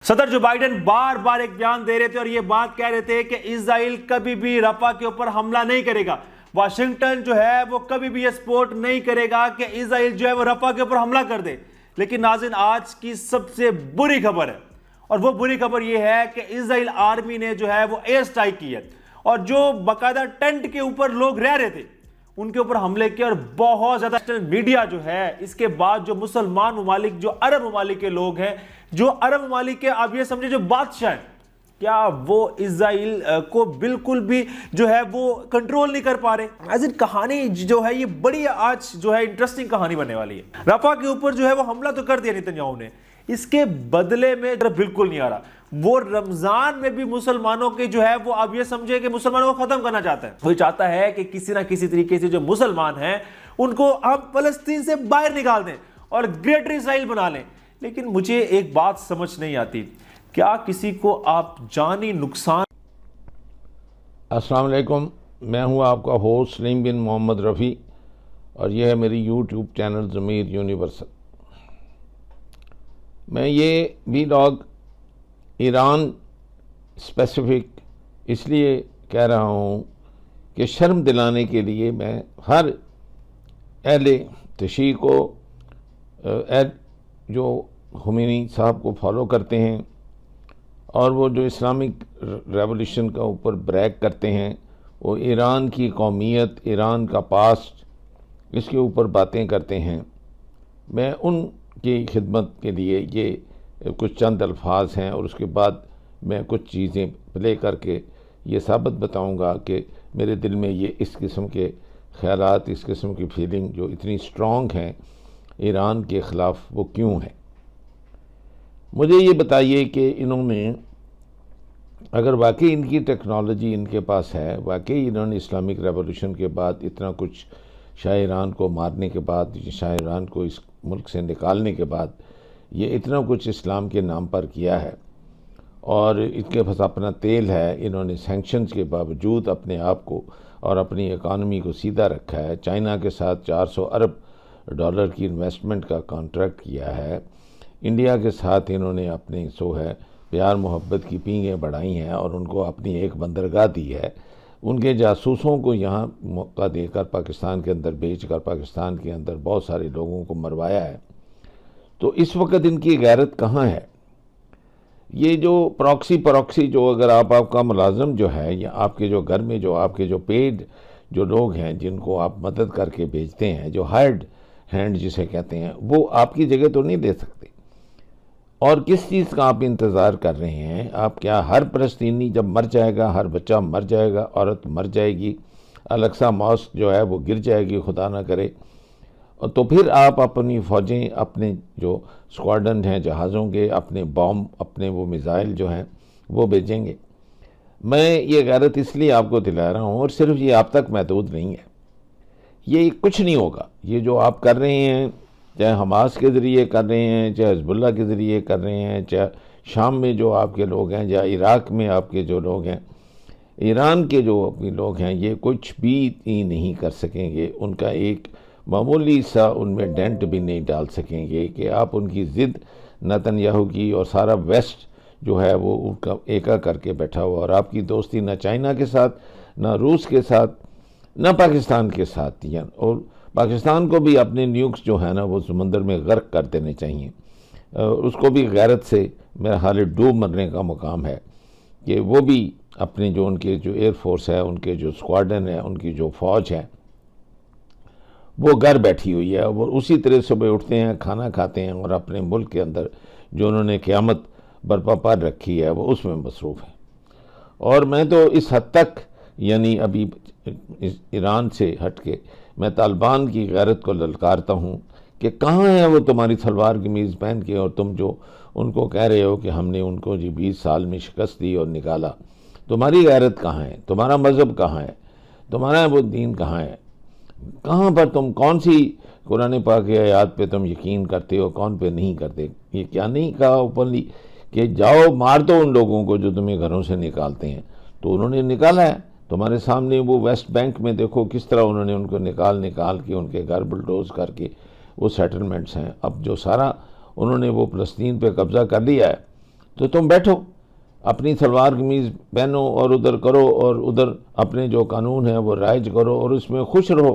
सदर Joe Biden बार बार एक बयान दे रहे थे और ये बात कह रहे थे कि इजराइल कभी भी रफा के ऊपर हमला नहीं करेगा। वाशिंगटन जो है वो कभी भी ये सपोर्ट नहीं करेगा कि इजराइल जो है वो रफा के ऊपर हमला कर दे। लेकिन नाज़रीन, आज की सबसे बुरी खबर है और वो बुरी खबर ये है कि इजराइल आर्मी ने जो है वो एयर स्ट्राइक की है और जो बाकायदा टेंट के ऊपर लोग रह रहे थे उनके ऊपर हमले किए। और बहुत ज्यादा मीडिया जो है इसके बाद जो मुसलमान ममालिक, जो अरब ममालिक के लोग हैं, जो अरब ममालिक के आप ये समझे जो बादशाह हैं, क्या वो इजराइल को बिल्कुल भी जो है वो कंट्रोल नहीं कर पा रहे। एज इन कहानी जो है ये बड़ी आज जो है इंटरेस्टिंग कहानी बनने वाली है। रफा के ऊपर जो है वो हमला तो कर दिया नेतन्याहू ने, इसके बदले में बिल्कुल नहीं आ रहा। वो रमजान में भी मुसलमानों के जो है वो आप ये समझे कि मुसलमानों को खत्म करना चाहता है। वो चाहता है कि किसी ना किसी तरीके से जो मुसलमान हैं उनको हम फलस्तीन से बाहर निकाल दें और ग्रेटर इजराइल बना लें। लेकिन मुझे एक बात समझ नहीं आती, क्या किसी को आप जानी नुकसान। अस्सलाम वालेकुम, मैं हूं आपका होस्ट सलीम बिन मोहम्मद रफ़ी और यह है मेरी यूट्यूब चैनल ज़मीर यूनिवर्सल। मैं ये वीलॉग ईरान स्पेसिफिक इसलिए कह रहा हूँ कि शर्म दिलाने के लिए मैं हर अहले तशी को जो खुमैनी साहब को फॉलो करते हैं और वो जो इस्लामिक रेवोल्यूशन का ऊपर ब्रैक करते हैं, वो ईरान की कौमियत, ईरान का पास्ट, इसके ऊपर बातें करते हैं। मैं उनकी खिदमत के लिए ये कुछ चंद अल्फाज हैं और उसके बाद मैं कुछ चीज़ें प्ले करके ये साबित बताऊंगा कि मेरे दिल में ये इस किस्म के ख़यालात, इस किस्म की फीलिंग जो इतनी स्ट्रॉन्ग हैं ईरान के ख़िलाफ़, वो क्यों है। मुझे ये बताइए कि इन्होंने, अगर वाकई इनकी टेक्नोलॉजी इनके पास है, वाकई इन्होंने इस्लामिक रेवोल्यूशन के बाद इतना कुछ, शाह ईरान को मारने के बाद, शाह ईरान को इस मुल्क से निकालने के बाद ये इतना कुछ इस्लाम के नाम पर किया है और इनके पास अपना तेल है, इन्होंने सैंक्शंस के बावजूद अपने आप को और अपनी इकानमी को सीधा रखा है। चाइना के साथ 400 अरब डॉलर की इन्वेस्टमेंट का कॉन्ट्रैक्ट किया है। इंडिया के साथ इन्होंने अपने प्यार मोहब्बत की पींगें बढ़ाई हैं और उनको अपनी एक बंदरगाह दी है। उनके जासूसों को यहाँ मौका देकर पाकिस्तान के अंदर बेचकर पाकिस्तान के अंदर बहुत सारे लोगों को मरवाया है। तो इस वक्त इनकी गैरत कहाँ है। ये जो प्रॉक्सी जो अगर आपका मुलाजम जो है या आपके जो घर में जो आपके जो पेड जो लोग हैं जिनको आप मदद करके भेजते हैं, जो हायर्ड हैंड जिसे कहते हैं, वो आपकी जगह तो नहीं दे सकते। और किस चीज़ का आप इंतज़ार कर रहे हैं। आप क्या हर फ़लस्तीनी जब मर जाएगा, हर बच्चा मर जाएगा, औरत मर जाएगी, अल-अक्सा मॉस्क जो है वो गिर जाएगी, खुदा ना करे, तो फिर आप अपनी फ़ौजें, अपने जो स्क्वाड्रन हैं जहाज़ों के, अपने बॉम्ब, अपने वो मिज़ाइल जो हैं वो भेजेंगे। मैं ये गैरत इसलिए आपको दिला रहा हूँ और सिर्फ ये आप तक महदूद नहीं है। ये कुछ नहीं होगा। ये जो आप कर रहे हैं, चाहे हमास के ज़रिए कर रहे हैं, चाहे हिज़्बुल्लाह के ज़रिए कर रहे हैं, चाहे शाम में जो आपके लोग हैं, या इराक़ में आपके जो लोग हैं, ईरान के जो अपने लोग हैं, ये कुछ भी नहीं कर सकेंगे। उनका एक मामूली सा उनमें डेंट भी नहीं डाल सकेंगे कि आप उनकी ज़िद नेतन्याहू की और सारा वेस्ट जो है वो उनका एका करके बैठा हुआ, और आपकी दोस्ती ना चाइना के साथ, ना रूस के साथ, ना पाकिस्तान के साथ। या और पाकिस्तान को भी अपने न्यूक्स जो है ना वो समंदर में गर्क कर देने चाहिए। उसको भी गैरत से मेरा हाल डूब मरने का मुकाम है कि वो भी अपने जो उनके जो एयरफोर्स है, उनके जो स्क्वाड्रन है, उनकी जो फ़ौज है, वो घर बैठी हुई है। वो उसी तरह सुबह उठते हैं, खाना खाते हैं और अपने मुल्क के अंदर जो उन्होंने क़यामत बर्पा पर रखी है वो उसमें मसरूफ़ है। और मैं तो इस हद तक, यानी अभी ईरान से हट के मैं तालिबान की गैरत को ललकारता हूँ कि कहाँ है वो तुम्हारी सलवार कमीज़ पहन के, और तुम जो उनको कह रहे हो कि हमने उनको जी 20 साल में शिकस्त दी और निकाला। तुम्हारी गैरत कहाँ है, तुम्हारा मज़हब कहाँ है, तुम्हारा वो दीन कहाँ है, कहाँ पर तुम कौन सी कुरान पाक की आयत पे तुम यकीन करते हो, कौन पे नहीं करते। ये क्या नहीं कहा ओपनली कि जाओ मार दो उन लोगों को जो तुम्हें घरों से निकालते हैं। तो उन्होंने निकाला है तुम्हारे सामने। वो वेस्ट बैंक में देखो किस तरह उन्होंने उनको निकाल के उनके घर बुलडोज करके वो सेटलमेंट्स हैं। अब जो सारा उन्होंने वो फ़लस्तीन पे कब्ज़ा कर लिया है, तो तुम बैठो, अपनी सलवार कमीज़ पहनो और उधर करो, और उधर अपने जो कानून है वो राइज करो और उसमें खुश रहो,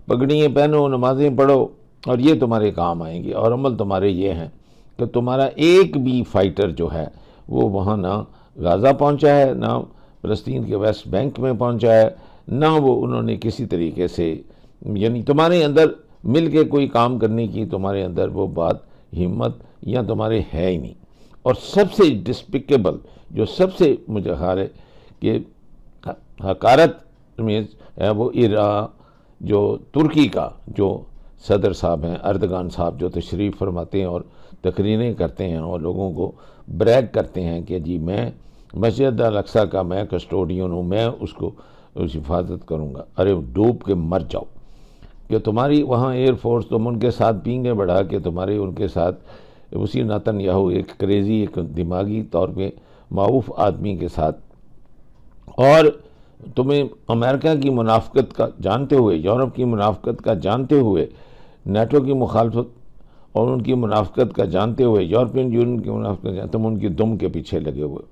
पगड़ियाँ पहनो, नमाज़ें पढ़ो, और ये तुम्हारे काम आएंगी। और अमल तुम्हारे ये हैं कि तुम्हारा एक भी फाइटर जो है वो वहाँ ना गाज़ा पहुँचा है, ना फ़लस्तीन के वेस्ट बैंक में पहुँचा है, ना वो उन्होंने किसी तरीके से, यानी तुम्हारे अंदर मिल के कोई काम करने की तुम्हारे अंदर वो बात, हिम्मत या तुम्हारे है ही नहीं। और सबसे डिस्पिकेबल, जो सबसे मुझे ख्याल है कि हकारत में है, वो जो तुर्की का जो सदर साहब हैं, अर्दगान साहब, जो तशरीफ़ फरमाते हैं और तकरीरें करते हैं और लोगों को ब्रैग करते हैं कि जी मैं मस्जिद अल अक्सा का मैं कस्टोडियन हूँ, मैं उसको उस हिफाजत करूँगा। अरे डूब के मर जाओ, कि तुम्हारी वहाँ एयरफोर्स, तुम उनके साथ पींगे बढ़ा के तुम्हारे उनके साथ उसी नेतन्याहू, एक क्रेज़ी, एक दिमागी तौर पे मारूफ आदमी के साथ, और तुम्हें अमेरिका की मुनाफ़कत का जानते हुए, यूरोप की मुनाफ़कत का जानते हुए, नेटो की मुखालफत और उनकी मुनाफ़कत का जानते हुए, यूरोपियन यूनियन की मुनाफ़कत, तुम उनकी दुम के पीछे लगे हुए।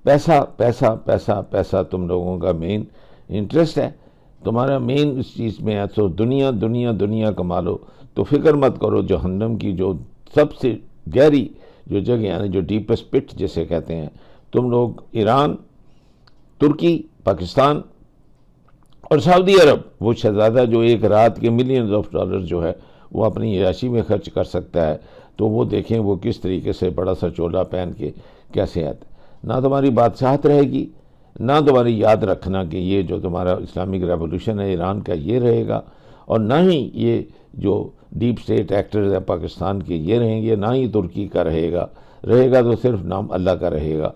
पैसा पैसा पैसा पैसा तुम लोगों का मेन इंटरेस्ट है, तुम्हारा मेन इस चीज़ में है। तो दुनिया दुनिया दुनिया कमा लो, तो फिक्र मत करो जहन्नम की जो सबसे गहरी जो जगह, यानी जो डीपेस्ट पिट जिसे कहते हैं, तुम लोग ईरान, तुर्की, पाकिस्तान और सऊदी अरब, वो शहज़ादा जो एक रात के मिलियंस ऑफ डॉलर जो है वो अपनी याशी में खर्च कर सकता है, तो वो देखें वो किस तरीके से बड़ा सा चोला पहन के कैसे आता है। ना तुम्हारी बादशाहत रहेगी, ना तुम्हारी याद रखना कि ये जो तुम्हारा इस्लामिक रेवोल्यूशन है ईरान का ये रहेगा, और ना ही ये जो डीप स्टेट एक्टर्स है पाकिस्तान के ये रहेंगे, ना ही तुर्की का रहेगा। रहेगा तो सिर्फ नाम अल्लाह का रहेगा।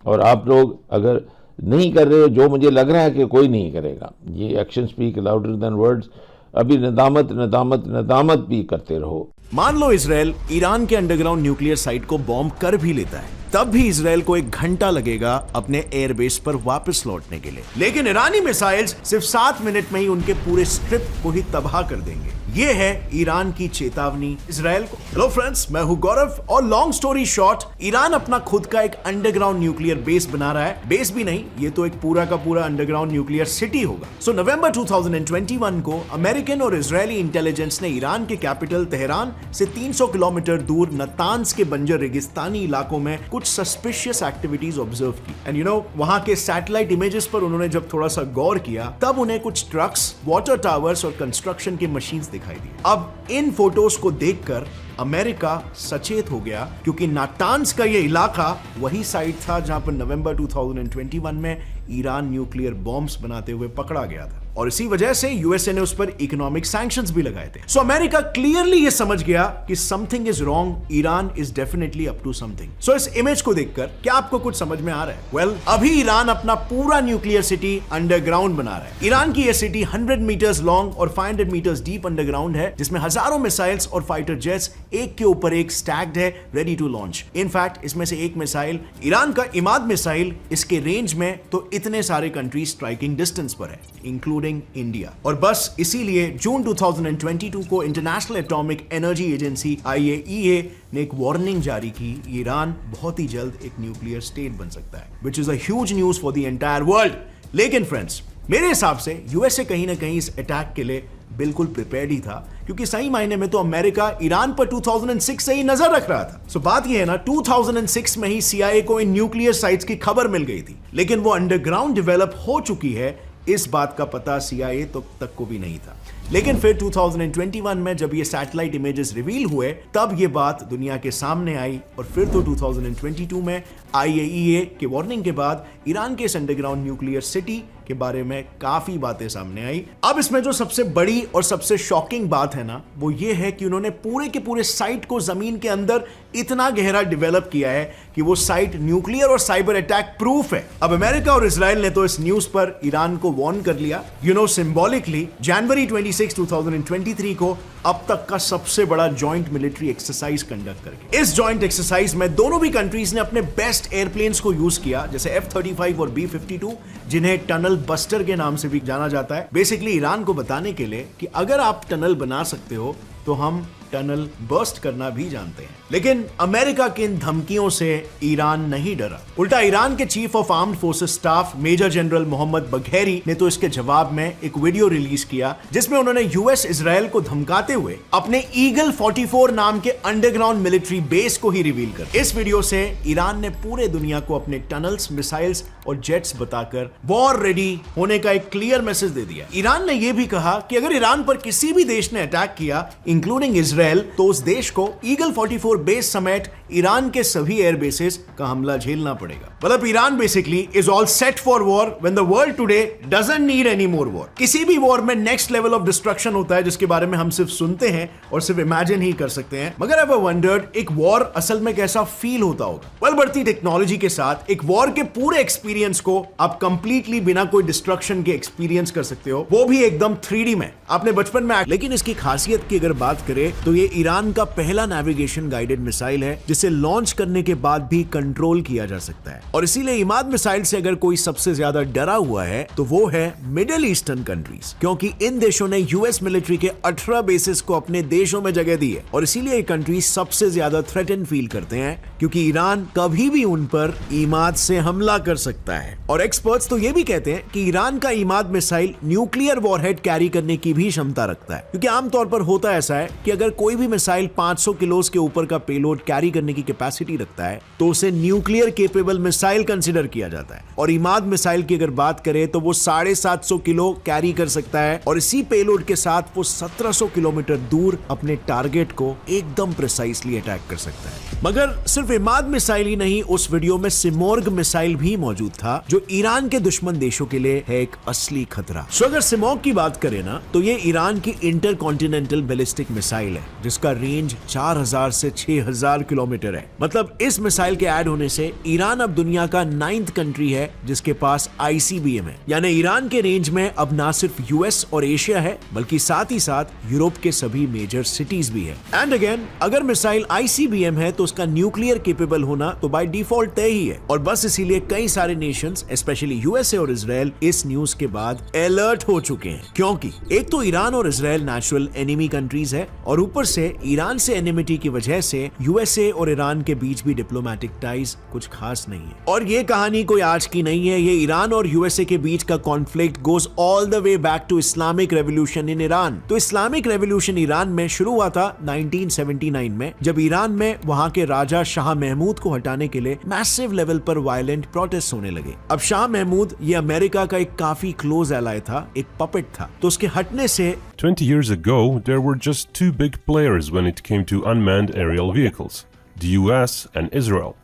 और आप लोग अगर नहीं कर रहे हो, जो मुझे लग रहा है कि कोई नहीं करेगा, ये action speak louder than words, अभी नदामत नदामत नदामत भी करते रहो। मान लो इजराइल ईरान के अंडरग्राउंड न्यूक्लियर साइट को बॉम्ब कर भी लेता है, तब भी इजराइल को 1 घंटा लगेगा अपने एयरबेस पर वापस लौटने के लिए। लेकिन ईरानी मिसाइल्स सिर्फ 7 मिनट में ही उनके पूरे स्ट्रिप को ही तबाह कर देंगे। ये है ईरान की चेतावनी इजराइल को। हेलो फ्रेंड्स, मैं हूं गौरव, और लॉन्ग स्टोरी शॉर्ट, ईरान अपना खुद का एक अंडरग्राउंड न्यूक्लियर बेस बना रहा है। बेस भी नहीं, ये तो एक पूरा का पूरा अंडरग्राउंड न्यूक्लियर सिटी होगा। सो नवंबर 2021 को अमेरिकन और इजरायली इंटेलिजेंस ने ईरान के कैपिटल तेहरान से 300 किलोमीटर दूर नतांज के बंजर रेगिस्तानी इलाकों में कुछ सस्पिशियस एक्टिविटीज ऑब्जर्व की। एंड यू नो, वहां के सैटेलाइट इमेजेस पर उन्होंने जब थोड़ा सा गौर किया, तब उन्हें कुछ ट्रक्स, वाटर टावर्स और कंस्ट्रक्शन की मशीन्स दिखाई दी। अब इन फोटोज को देखकर अमेरिका सचेत हो गया, क्योंकि नाटांज का ये इलाका वही साइट था जहां पर नवंबर 2021 में ईरान न्यूक्लियर बॉम्ब्स बनाते हुए पकड़ा गया था, और इसी वजह से यूएसए ने उस पर इकोनॉमिक सैंक्शंस भी लगाए थे। सो अमेरिका क्लियरली ये समझ गया कि something is wrong, Iran is definitely up to something. So इस इमेज को देखकर क्या आपको कुछ समझ में आ रहा है? वेल, अभी ईरान अपना पूरा न्यूक्लियर सिटी अंडरग्राउंड बना रहा है। ईरान की यह सिटी 100 मीटर्स लॉन्ग और 500 मीटर्स डीप अंडरग्राउंड है, जिसमें हजारों मिसाइल्स और फाइटर जेट्स एक के ऊपर एक स्टैक्ड है, रेडी टू लॉन्च। इनफैक्ट इसमें से एक मिसाइल, ईरान का इमाद मिसाइल, इसके रेंज में तो इतने सारे कंट्रीज स्ट्राइकिंग डिस्टेंस पर है, इंक्लूडिंग इंडिया। और बस इसीलिए जून 2022 को international atomic energy agency IAEA ने एक वार्निंग जारी की, ईरान बहुत ही जल्द एक न्यूक्लियर स्टेट बन सकता है, which is a huge news for the entire world. लेकिन फ्रेंड्स, मेरे हिसाब से यूएसए कहीं ना कहीं इस अटैक के लिए बिल्कुल प्रिपेयर्ड ही था, क्योंकि सही मायने में तो अमेरिका ईरान पर 2006 से ही नजर रख रहा था। सो बात यह है ना, 2006 में ही CIA को इन न्यूक्लियर साइट्स की खबर मिल गई थी, लेकिन वो अंडरग्राउंड डेवलप हो चुकी है, इस बात का पता CIA तक को भी नहीं था। लेकिन फिर 2021 में जब ये सैटेलाइट इमेजेस रिवील हुए, तब ये बात दुनिया के सामने आई, और फिर तो 2022 में IAEA के वार्निंग के बाद ईरान के इस अंडरग्राउंड न्यूक्लियर सिटी के बारे में काफी बातें सामने आई। अब इसमें जो सबसे बड़ी और सबसे शॉकिंग बात है ना, वो ये है कि उन्होंने पूरे के पूरे साइट को जमीन के अंदर इतना गहरा डेवलप किया है कि वो साइट न्यूक्लियर और साइबर अटैक प्रूफ है। अब अमेरिका और इजराइल ने तो इस न्यूज पर ईरान को वार्न कर लिया। यू नो, सिंबॉलिकली जनवरी 26, 2023 को अब तक का सबसे बड़ा जॉइंट मिलिट्री एक्सरसाइज कंडक्ट करके, इस जॉइंट एक्सरसाइज में दोनों भी कंट्रीज ने अपने बेस्ट एयरप्लेन्स को यूज किया, जैसे F-35 और B-52, जिन्हें टनल बस्टर के नाम से भी जाना जाता है। बेसिकली ईरान को बताने के लिए कि अगर आप टनल बना सकते हो तो हम टनल बर्स्ट करना भी जानते हैं। लेकिन अमेरिका की इन धमकियों से ईरान नहीं डरा। उल्टा ईरान के chief of armed forces staff major general Mohammad Bagheri ने तो इसके जवाब में एक वीडियो रिलीज किया जिसमें उन्होंने यूएस इजराइल को धमकाते हुए अपने ईगल 44 नाम के अंडरग्राउंड मिलिट्री बेस को ही रिवील कर। इस वीडियो से ईरान ने पूरे दुनिया को अपने टनल्स, मिसाइल्स और जेट्स बताकर वॉर रेडी होने का एक क्लियर मैसेज दे दिया। ईरान ने यह भी कहा कि अगर ईरान पर किसी भी देश ने अटैक किया इंक्लूडिंग इजराइल तो उस देश को ईगल 44 बेस समेत ईरान के सभी एयर बेसेस का हमला झेलना पड़ेगा। मतलब Iran basically is all set for war when the world today doesn't need any more war. किसी भी वॉर में नेक्स्ट लेवल ऑफ डिस्ट्रक्शन होता है जिसके बारे में हम सिर्फ सुनते हैं और सिर्फ इमेजिन ही कर सकते हैं, मगर एवर वंडर्ड एक वॉर असल में कैसा फील होता होगा। वेल, बढ़ती टेक्नोलॉजी के साथ एक वॉर के पूरे एक्सपीरियंस को आप कंप्लीटली बिना कोई डिस्ट्रक्शन के एक्सपीरियंस कर सकते हो, वो भी एकदम 3D में आपने बचपन में। लेकिन इसकी खासियत की अगर बात करें तो ये ईरान का पहला नेविगेशन गाइडेड मिसाइल है जिसे लॉन्च करने के बाद भी कंट्रोल किया जा सकता है। और इसीलिए इमाद मिसाइल से अगर कोई सबसे ज्यादा डरा हुआ है तो वो है मिडिल ईस्टर्न कंट्रीज, क्योंकि इन देशों ने यूएस मिलिट्री के 18 बेसिस को अपने देशों में जगह दी है और इसीलिए ये कंट्रीज सबसे ज्यादा थ्रेटन फील करते हैं क्योंकि ईरान कभी भी उन पर इमाद से हमला कर सकता है। और एक्सपर्ट्स तो ये भी कहते हैं कि ईरान का Imad missile nuclear warhead carry करने की भी क्षमता रखता है, क्योंकि आमतौर पर होता ऐसा है कि अगर कोई भी मिसाइल 500 किलोस के ऊपर का पेलोड कैरी करने की कैपेसिटी रखता है तो उसे न्यूक्लियर केपेबल मिसाइल कंसीडर किया जाता है। और इमाद मिसाइल की अगर बात करें तो वो 750 किलो कैरी कर सकता है और इसी पेलोड के साथ वो 1700 किलोमीटर दूर अपने टारगेट को एकदम प्रिसाइसली अटैक कर सकता है। मगर सिर्फ इमाद मिसाइल ही नहीं, उस वीडियो में सिमोर्ग मिसाइल भी मौजूद था जो ईरान के दुश्मन देशों के लिए है एक असली खतरा। सो अगर सिमोर्ग की बात करें ना तो ये ईरान की इंटरकॉन्टिनेंटल बैलिस्टिक मिसाइल है जिसका रेंज 4000 से 6000 किलोमीटर है। मतलब इस मिसाइल के ऐड होने से ईरान अब दुनिया का 9th कंट्री है जिसके पास ICBM है। यानी ईरान के रेंज में अब ना सिर्फ यूएस और एशिया है बल्कि साथ ही साथ यूरोप के सभी मेजर सिटीज भी है। एंड अगेन, अगर मिसाइल ICBM है तो उसका न्यूक्लियर केपेबल होना तो बाय डिफॉल्ट तय ही है। और बस इसीलिए कई सारे नेशंस स्पेशली यूएसए और इजराइल इस न्यूज के बाद अलर्ट हो चुके हैं, क्योंकि एक तो ईरान और इजराइल नेचुरल एनिमी कंट्रीज है और ऊपर से ईरान से एनिमिटी की वजह से यूएसए और ईरान के बीच भी डिप्लोमेटिक टाइज कुछ खास नहीं है। और ये कहानी कोई आज की नहीं है, ये ईरान और यूएसए के बीच का conflict goes all the way back to Islamic revolution in Iran. तो इस्लामिक रेवोल्यूशन ईरान में शुरू हुआ था 1979 में, जब ईरान में वहां के राजा शाह महमूद को हटाने के लिए मैसिव लेवल पर वायलेंट प्रोटेस्ट होने लगे। अब शाह महमूद ये अमेरिका का एक काफी क्लोज एलाय था, एक पपेट था, तो उसके हटने से 20 years ago, there were just two big players when it came to unmanned aerial vehicles, the US and Israel.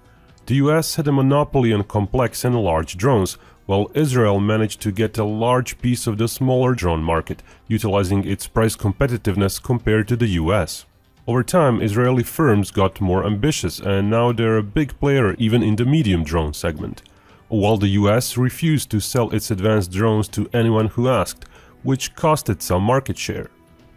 The US had a monopoly on complex and large drones, while Israel managed to get a large piece of the smaller drone market, utilizing its price competitiveness compared to the US. Over time, Israeli firms got more ambitious and now they're a big player even in the medium drone segment, while the US refused to sell its advanced drones to anyone who asked, which costed some market share.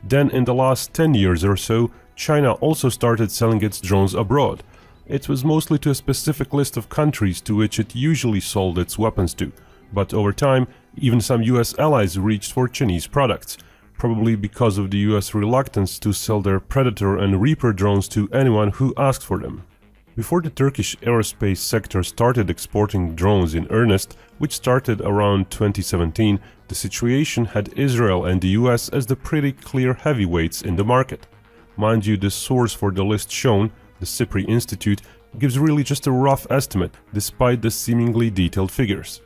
Then in the last 10 years or so, China also started selling its drones abroad. It was mostly to a specific list of countries to which it usually sold its weapons to, but over time, even some US allies reached for Chinese products, probably because of the US reluctance to sell their Predator and Reaper drones to anyone who asked for them. Before the Turkish aerospace sector started exporting drones in earnest, which started around 2017, the situation had Israel and the US as the pretty clear heavyweights in the market. Mind you, the source for the list shown, the SIPRI Institute, gives really just a rough estimate despite the seemingly detailed figures.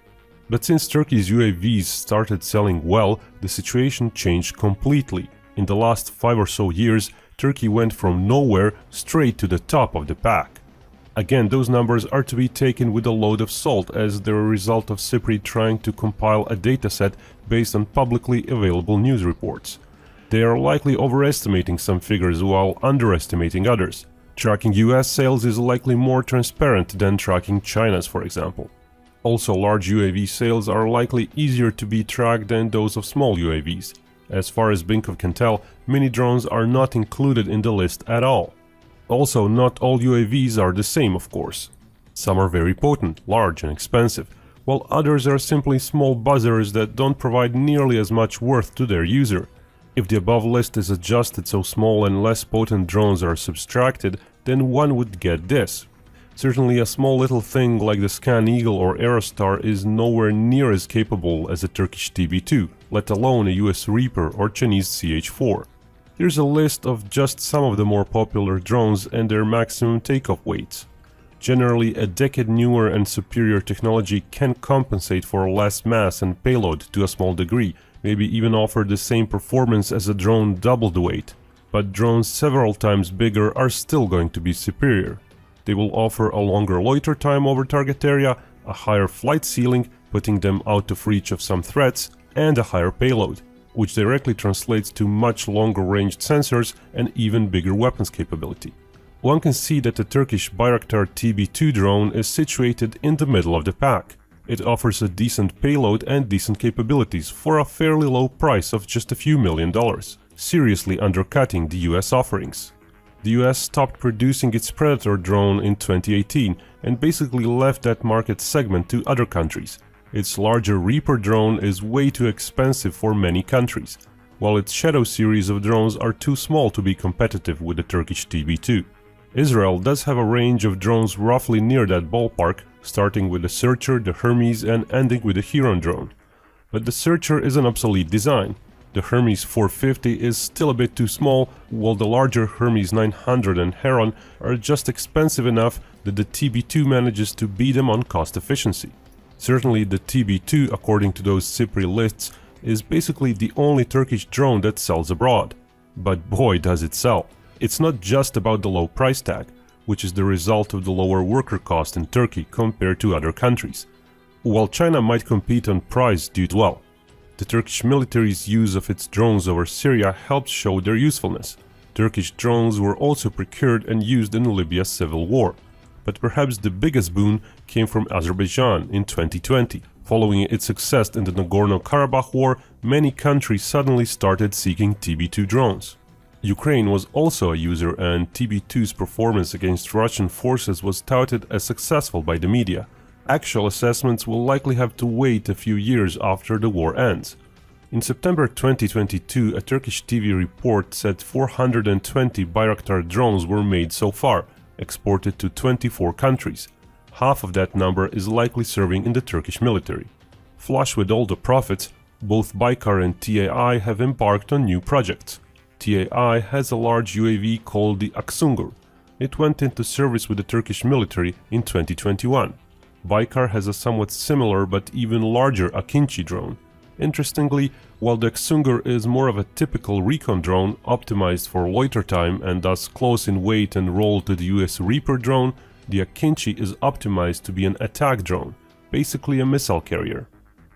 But since Turkey's UAVs started selling well, the situation changed completely. In the last 5 or so years, Turkey went from nowhere straight to the top of the pack. Again, those numbers are to be taken with a load of salt as they're a result of SIPRI trying to compile a dataset based on publicly available news reports. They are likely overestimating some figures while underestimating others. Tracking US sales is likely more transparent than tracking China's, for example. Also, large UAV sales are likely easier to be tracked than those of small UAVs. As far as Binkov can tell, mini drones are not included in the list at all. Also, not all UAVs are the same, of course. Some are very potent, large and expensive, while others are simply small buzzers that don't provide nearly as much worth to their user. If the above list is adjusted so small and less potent drones are subtracted, then one would get this. Certainly a small little thing like the Scan Eagle or Aerostar is nowhere near as capable as a Turkish TB2, let alone a US Reaper or Chinese CH-4. Here's a list of just some of the more popular drones and their maximum takeoff weights. Generally, a decade newer and superior technology can compensate for less mass and payload to a small degree, maybe even offer the same performance as a drone double the weight. But drones several times bigger are still going to be superior. They will offer a longer loiter time over target area, a higher flight ceiling, putting them out of reach of some threats, and a higher payload, which directly translates to much longer ranged sensors and even bigger weapons capability. One can see that the Turkish Bayraktar TB2 drone is situated in the middle of the pack. It offers a decent payload and decent capabilities for a fairly low price of just a few $1,000,000, seriously undercutting the US offerings. The US stopped producing its Predator drone in 2018 and basically left that market segment to other countries. Its larger Reaper drone is way too expensive for many countries, while its Shadow series of drones are too small to be competitive with the Turkish TB2. Israel does have a range of drones roughly near that ballpark, starting with the Searcher, the Hermes, and ending with the Heron drone. But the Searcher is an obsolete design. The Hermes 450 is still a bit too small, while the larger Hermes 900 and Heron are just expensive enough that the TB2 manages to beat them on cost efficiency. Certainly the TB2, according to those CIPRI lists, is basically the only Turkish drone that sells abroad. But boy does it sell. It's not just about the low price tag, which is the result of the lower worker cost in Turkey compared to other countries. While China might compete on price due to well, the Turkish military's use of its drones over Syria helps show their usefulness. Turkish drones were also procured and used in Libya's civil war. But perhaps the biggest boon came from Azerbaijan in 2020. Following its success in the Nagorno-Karabakh war, many countries suddenly started seeking TB2 drones. Ukraine was also a user, and TB2's performance against Russian forces was touted as successful by the media. Actual assessments will likely have to wait a few years after the war ends. In September 2022, a Turkish TV report said 420 Bayraktar drones were made so far, exported to 24 countries. Half of that number is likely serving in the Turkish military. Flush with all the profits, both Baykar and TAI have embarked on new projects. TAI has a large UAV called the Aksungur. It went into service with the Turkish military in 2021. Baykar has a somewhat similar but even larger Akinci drone. Interestingly, while the Aksungur is more of a typical recon drone optimized for loiter time and thus close in weight and role to the US Reaper drone, the Akinci is optimized to be an attack drone, basically a missile carrier.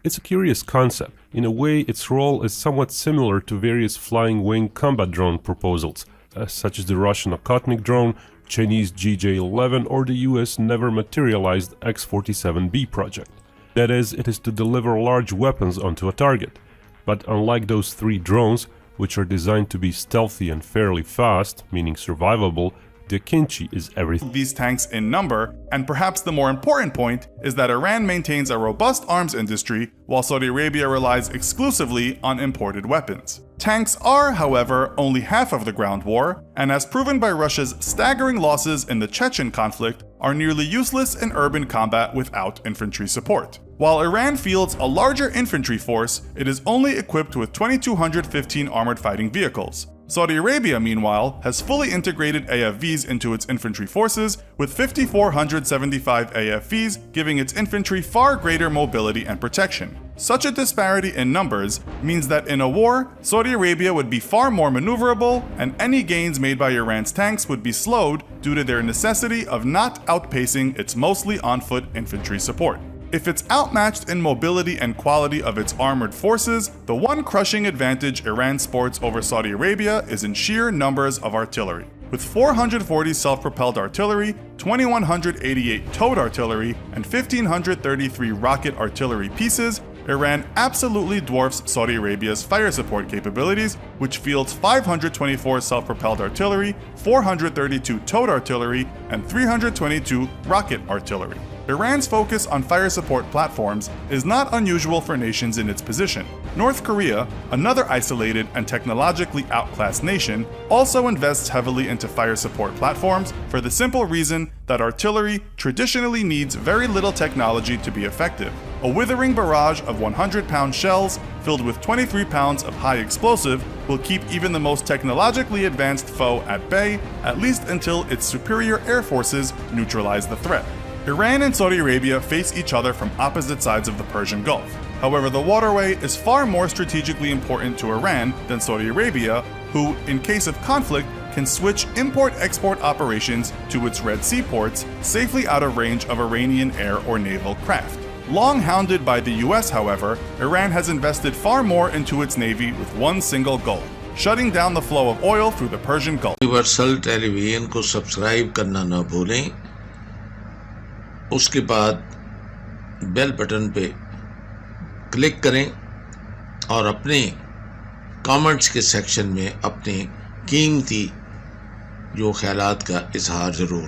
It's a curious concept. In a way, its role is somewhat similar to various flying wing combat drone proposals, such as the Russian Okhotnik drone, Chinese GJ-11 or the US never materialized X-47B project. That is, it is to deliver large weapons onto a target. But unlike those three drones, which are designed to be stealthy and fairly fast, meaning survivable, the Akinci is everything. These tanks in number, and perhaps the more important point is that Iran maintains a robust arms industry while Saudi Arabia relies exclusively on imported weapons. Tanks are, however, only half of the ground war, and as proven by Russia's staggering losses in the Chechen conflict, are nearly useless in urban combat without infantry support. While Iran fields a larger infantry force, it is only equipped with 2,215 armored fighting vehicles. Saudi Arabia, meanwhile, has fully integrated AFVs into its infantry forces, with 5,475 AFVs giving its infantry far greater mobility and protection. Such a disparity in numbers means that in a war, Saudi Arabia would be far more maneuverable, and any gains made by Iran's tanks would be slowed due to their necessity of not outpacing its mostly on-foot infantry support. If it's outmatched in mobility and quality of its armored forces, the one crushing advantage Iran sports over Saudi Arabia is in sheer numbers of artillery. With 440 self-propelled artillery, 2,188 towed artillery, and 1,533 rocket artillery pieces, Iran absolutely dwarfs Saudi Arabia's fire support capabilities, which fields 524 self-propelled artillery, 432 towed artillery, and 322 rocket artillery. Iran's focus on fire support platforms is not unusual for nations in its position. North Korea, another isolated and technologically outclassed nation, also invests heavily into fire support platforms for the simple reason that artillery traditionally needs very little technology to be effective. A withering barrage of 100-pound shells filled with 23 pounds of high explosive will keep even the most technologically advanced foe at bay, at least until its superior air forces neutralize the threat. Iran and Saudi Arabia face each other from opposite sides of the Persian Gulf. However, the waterway is far more strategically important to Iran than Saudi Arabia, who, in case of conflict, can switch import-export operations to its Red Sea ports safely out of range of Iranian air or naval craft. Long hounded by the US, however, Iran has invested far more into its navy with one single goal: shutting down the flow of oil through the Persian Gulf. Universal television को subscribe करना ना भूलें, उसके बाद bell button पे click करें और अपने कमेंट्स के सेक्शन में अपने कीमती जो ख्यालात का इजहार ज़रूर